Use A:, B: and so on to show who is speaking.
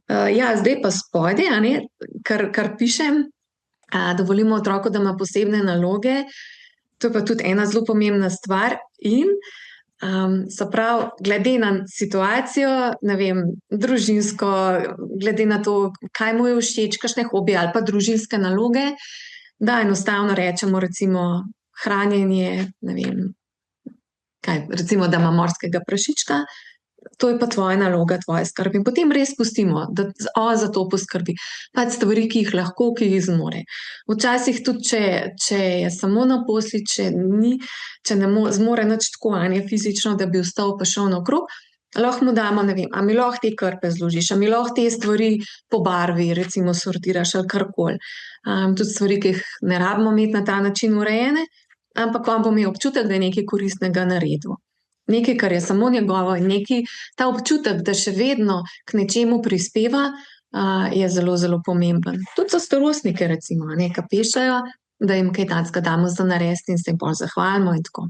A: Ja, zdaj pa spodaj, a ne, kar pišem, dovolimo otroku, da ima posebne naloge. To je pa tudi ena zelo pomembna stvar. In se pravi, glede na situacijo, ne vem, družinsko, glede na to, kaj mu je všeč, kakšne hobije ali pa družinske naloge, da enostavno rečemo, recimo, hranjenje, ne vem, kaj, recimo, da ima morskega prašička. To je pa tvoja naloga, tvoja skrb. In potem res pustimo, da za to poskrbi. Pač stvari, ki jih lahko, ki jih zmore. Včasih tudi, če je samo na posli, če ne zmore nič tako, a ne fizično, da bi vstal pa šel naokrog, lahko mu damo, ne vem, a mi lahko te krpe zložiš, a mi lahko te stvari po barvi, recimo, sortiraš ali karkoli. Tudi stvari, ki jih ne rabimo imeti na ta način urejene, ampak on bo imel občutek, da je nekaj koristnega naredil. Nekaj, kar je samo njegovo, in neki ta občutek, da še vedno k nečemu prispeva, je zelo, zelo pomemben. Tudi za starostnike, recimo, ki pešajo, da jim kaj takega damo za narediti in se jim bolj zahvalimo in tako.